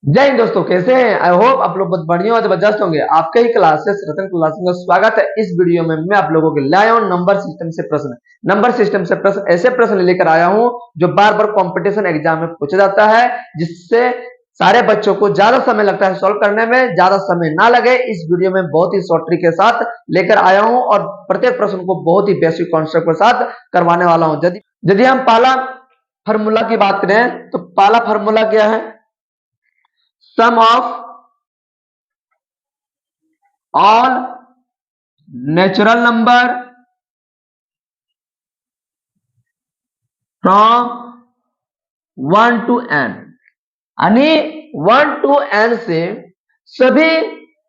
जय हिंद दोस्तों, कैसे हैं? आई होप आप लोग बहुत बढ़िया और जबरदस्त होंगे। आपके ही क्लासेस रतन क्लासेस में स्वागत है। इस वीडियो में मैं आप लोगों के लाया हूं नंबर सिस्टम से प्रश्न ऐसे प्रश्न लेकर आया हूं जो बार बार कंपटीशन एग्जाम में पूछा जाता है, जिससे सारे बच्चों को ज्यादा समय लगता है सॉल्व करने में, ज्यादा समय ना लगे। इस वीडियो में बहुत ही शॉर्ट ट्रिक के साथ लेकर आया हूं और प्रत्येक प्रश्न को बहुत ही बेसिक कॉन्सेप्ट के साथ करवाने वाला हूं। यदि हम पहला फार्मूला की बात करें तो पहला फार्मूला क्या है? Sum of all natural number from 1 to n, यानी 1 to n से सभी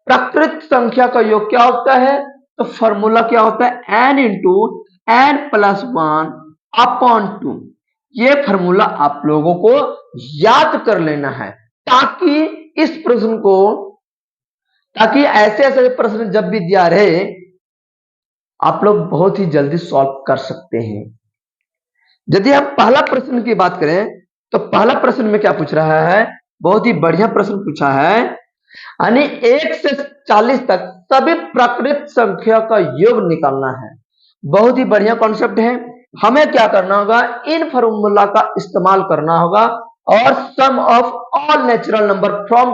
प्राकृत संख्या का योग क्या होता है? तो फॉर्मूला क्या होता है? n into n plus 1/2। ये फॉर्मूला आप लोगों को याद कर लेना है ताकि इस प्रश्न को ताकि ऐसे ऐसे प्रश्न जब भी दिया रहे आप लोग बहुत ही जल्दी सॉल्व कर सकते हैं। यदि हम पहला प्रश्न की बात करें तो पहला प्रश्न में क्या पूछ रहा है? बहुत ही बढ़िया प्रश्न पूछा है, यानी 1 से 40 तक सभी प्राकृत संख्या का योग निकालना है। बहुत ही बढ़िया कॉन्सेप्ट है। हमें क्या करना होगा? इन फॉर्मूला का इस्तेमाल करना होगा और sum of all natural number from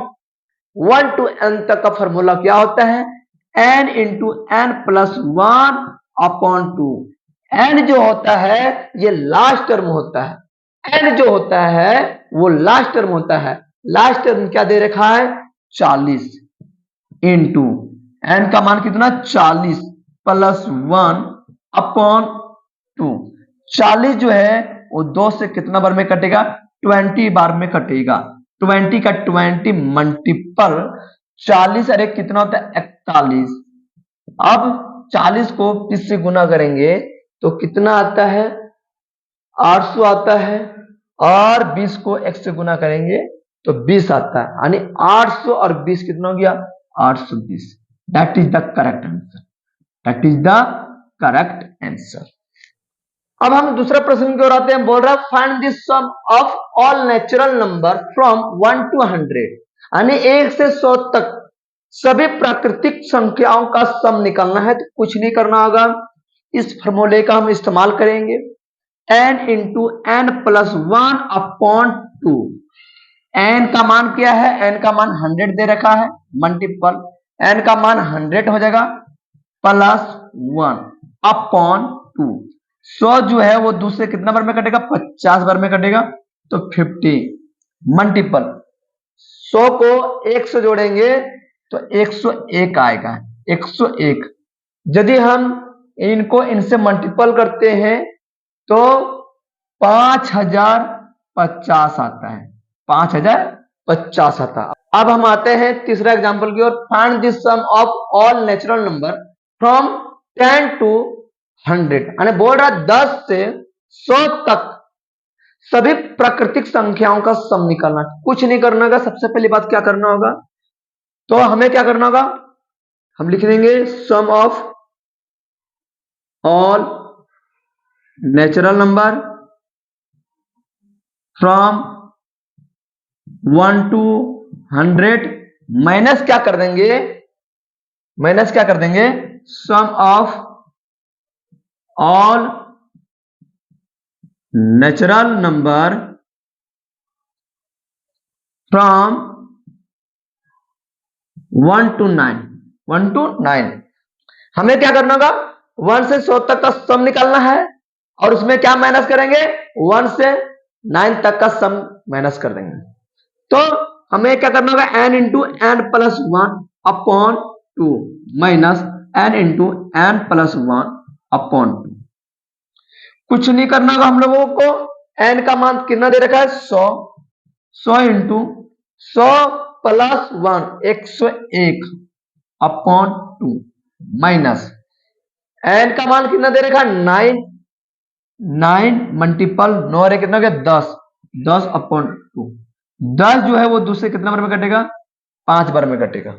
1 to n तक का फॉर्मूला क्या होता है? n into n plus 1/2। n जो होता है ये लास्ट टर्म होता है। n जो होता है वो लास्ट टर्म होता है। लास्ट टर्म क्या दे रखा है? 40 इंटू n का मान कितना? 40 प्लस 1/2। 40 जो है वो 2 से कितना बार में कटेगा? 20 बार में कटेगा। 20 का 20 मल्टीपल 40, अरे कितना होता है? 41। अब 40 को 20 से गुना करेंगे तो कितना आता है? 800 आता है। और 20 को 1 से गुना करेंगे तो 20 आता है, यानी 800 और 20 कितना हो गया? 820। That is the correct answer. That is the correct answer. अब हम दूसरा प्रश्न की ओर आते हैं। बोल रहा है find the sum of all natural number from 1 to 100, यानी 1 से 100 तक सभी प्राकृतिक संख्याओं का सम निकालना है। तो कुछ नहीं करना होगा, इस फॉर्मूले का हम इस्तेमाल करेंगे। n into n plus 1/2। n का मान क्या है? n का मान 100 दे रखा है, मल्टीपल n का मान 100 हो जाएगा प्लस 1/2। 100 जो है वो दूसरे कितना बार में कटेगा? 50 बार में कटेगा, तो 50 मल्टीपल 100 को 1 से जोड़ेंगे तो 101 आएगा। 101 यदि हम इनको इनसे मल्टीपल करते हैं तो 5050 आता है। 5050 आता है। अब हम आते हैं तीसरा एग्जांपल की ओर। Find the sum of all natural number from 10 to 100, यानी बोल रहा है 10 से 100 तक सभी प्राकृतिक संख्याओं का सम निकालना। कुछ नहीं करना होगा। सबसे पहली बात क्या करना होगा? तो हमें क्या करना होगा? हम लिख देंगे sum of all natural number from 1 to 100 minus क्या कर देंगे? Sum of all natural number from 1 to 9। हमें क्या करना होगा? 1 से 100 तक का सम निकालना है और उसमें क्या माइनस करेंगे? 1 से 9 तक का सम माइनस कर देंगे। तो हमें क्या करना होगा? n into n plus 1/2 minus n into n plus 1/2। कुछ नहीं करना होगा हम लोगों को। n का मान कितना दे रखा है? 100। 100 इंटू 100 प्लस 1 101/2 माइनस n का मान कितना दे रखा है? 9 मल्टीपल 9 रे कितना हो गया? 10/2। 10 जो है वो दूसरे कितना बार में कटेगा? 5 बार में कटेगा।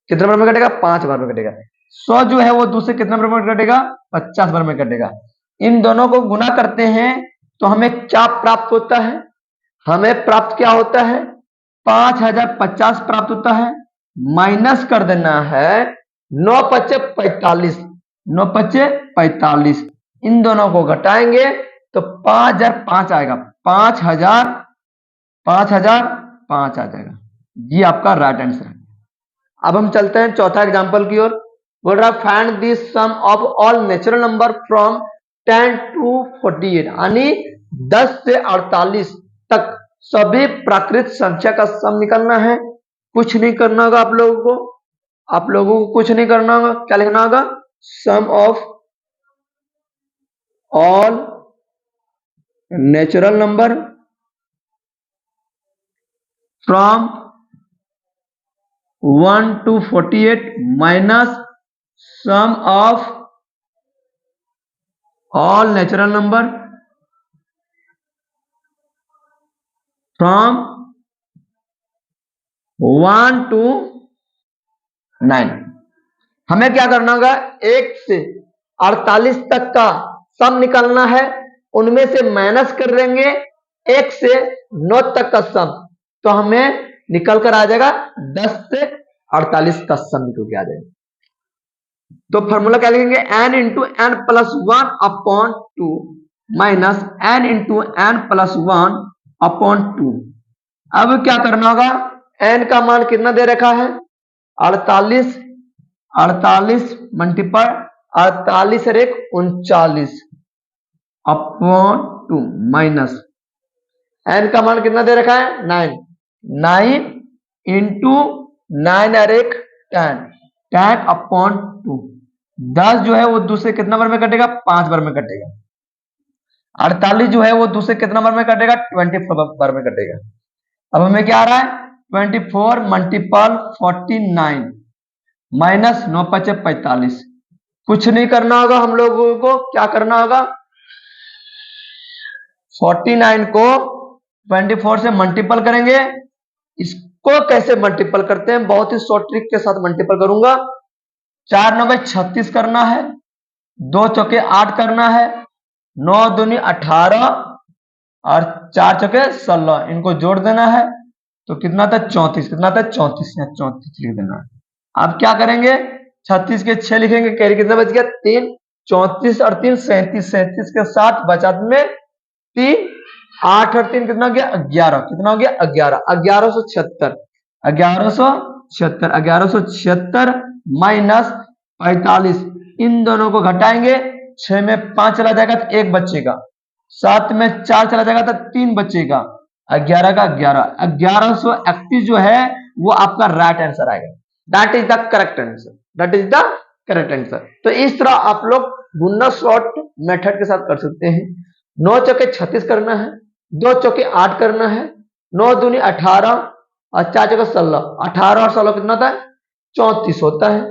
कितने बार में कटेगा? 5 बार में कटेगा। 100 जो है वो दूसरे कितना बार में कटेगा? 50 बार में कटेगा। इन दोनों को गुना करते हैं तो हमें क्या प्राप्त होता है? हमें प्राप्त क्या होता है? 5050 प्राप्त होता है, माइनस कर देना है 9×5 = 45, 9×5 = 45, इन दोनों को घटाएंगे तो 5005 आएगा, 5005 आ जाएगा। ये आपका राइट आंसर है। अब हम चलते हैं चौथा एग्जांपल की ओर। बोल रहा है find the sum of all natural number from 10 to 48, यानी 10 से 48 तक सभी प्राकृत संख्या का सम निकालना है। कुछ नहीं करना होगा आप लोगों को, कुछ नहीं करना होगा। क्या लिखना होगा? Sum of all natural number from 1 to 48 minus sum of all natural number from 1 to 9। हमें क्या करना होगा? 1 से 48 तक का सम निकालना है, उनमें से माइनस कर देंगे 1 से 9 तक का सम, तो हमें निकल कर आ जाएगा 10 से 48 का सम निकल के आ जाएगा। तो फॉर्मूला क्या लिखेंगे? n into n plus 1 upon 2 minus n into n plus 1 upon 2। अब क्या करना होगा? n का मान कितना दे रखा है? 48, 48 मल्टीप्लाई 48 और 1 39 अपॉन 2 माइनस n का मान कितना दे रखा है? 9, 9 इंटू 9 और 1 10, 10 अपॉन 2। 10 जो है वो 2 से कितना बार में कटेगा? 5 बार में कटेगा। 48 जो है वो 2 से कितना बार में कटेगा? 24 बार में कटेगा। अब हमें क्या आ रहा है? 24 मल्टीपल 49 माइनस 9×5 = 45। कुछ नहीं करना होगा हम लोगों को। क्या करना होगा? 49 को 24 से मल्टीपल करेंगे। इसको कैसे मल्टीपल करते हैं? बहुत ही शॉर्ट ट्रिक के साथ मल्टीपल करूंगा। 4 9 36 करना है, 2 चौके 8 करना है, 9 दूनी 18 और 4 चौके 16, इनको जोड़ देना है तो कितना था? 34। कितना था? 34, 34 लिख देना है। अब क्या करेंगे? 36 के 6 लिखेंगे, कैरी कितना बच गया? 3, 34 और 3 37, 37 के 7 बचा में 3, 8 और 3 कितना हो गया? 11। कितना हो गया? 11, 1176, 1176, 1176 माइनस 45, इन दोनों को घटाएंगे। 6 में 5 चला जाएगा तो 1 बचेगा, 7 में 4 चला जाएगा तो 3 बचेगा, 11 का 11, 1131 जो है वो आपका राइट आंसर आएगा। That is the correct answer, that is the correct answer. तो इस तरह आप लोग गुना शॉर्ट मेथड के साथ कर सकते हैं। 9 चौके 36 करना है, 2 चौके 8 करना है, 9 दूनी 18 और 4 चौके 16, 18 और 16 कितना था? 34 होता है।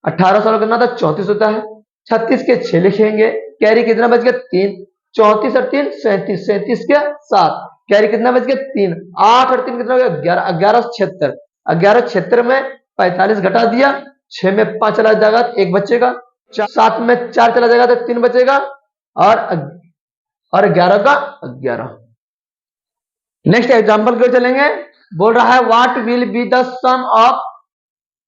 18 16 कितना था? 34 होता है। 36 के 6 लिखेंगे, कैरी कितना बच गया? 3, 34 और 3 37, 37 के 7, कैरी कितना बच गया? 3, 8 और 3 कितना हो गया? 11, 1176, 1176 में 45 घटा दिया, 6 में 5 चला जाएगा तो 1 बचेगा, 7 में 4 चला जाएगा तो 3 बचेगा और 11 का 11। नेक्स्ट एग्जांपल को चलेंगे। बोल रहा है what will be the sum of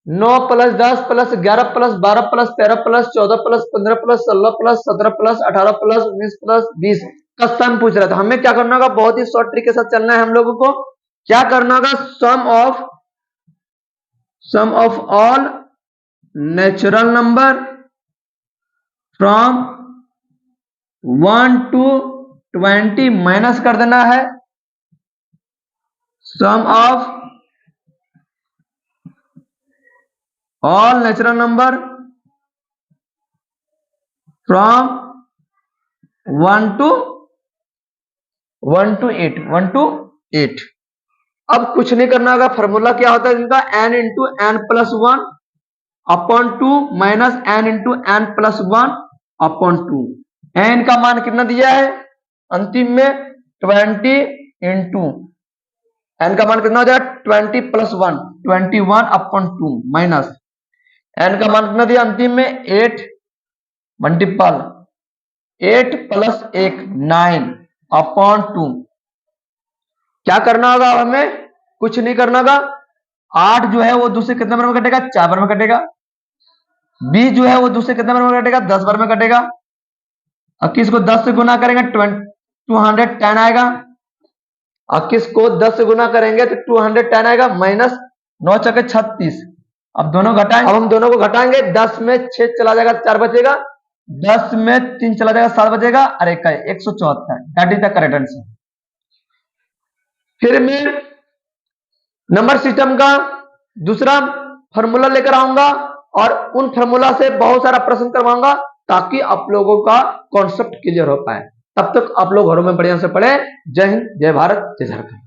9 + 10 + 11 + 12 + 13 + 14 + 15 + 16 + 17 + 18 + 19 + 20 का सम पूछ रहा था। हमें क्या करना होगा? बहुत ही शॉर्ट ट्रिक के साथ चलना है हम लोगों को। क्या करना होगा? Sum of all natural number from 1 to 20 minus कर देना है sum of all natural number from 1 to 8। अब कुछ नहीं करना होगा। फॉर्मूला क्या होता है इनका? n into n plus 1 upon 2 minus n into n plus 1 upon 2। n का मान कितना दिया है अंतिम में? 20 इंटू n का मान कितना हो जाएगा? 20 + 1, 21 अपॉन 2 माइनस n का मान कितना दिया अंतिम में? 8 मल्टीपल 8 + 1 9 अपॉन 2। क्या करना होगा हमें? कुछ नहीं करना का। 8 जो है वो दूसरे कितने बार में कटेगा, 4 बार में कटेगा। 20 जो है वो दूसरे कितने बार में कटेगा, 10 बार में कटेगा। अब किसको 10 से गुना करेंगे 210 आएगा। अब किसको 10 से गुना करेंगे तो 210 आएगा, माइनस 9 चके 36। अब दोनों घटाएं, अब हम दोनों को घटाएंगे, 10 में 6 चला जाएगा, 4 बचेगा, 10 में 3 चला जाएगा, 7 बचेगा, अरे 174। That is the correct answer. फिर मैं नंबर सिस्टम का दूसरा फॉर्मूला लेकर आऊंगा और उन फॉर्मूला से बहुत सारा प्रश्न करवाऊंगा ताकि आप लोगों का कॉन्सेप्ट क्लियर हो पाए। तब तक आप लोग घरों में बढ़िया से पढ़े। जय हिंद, जय भारत, जय झारखंड।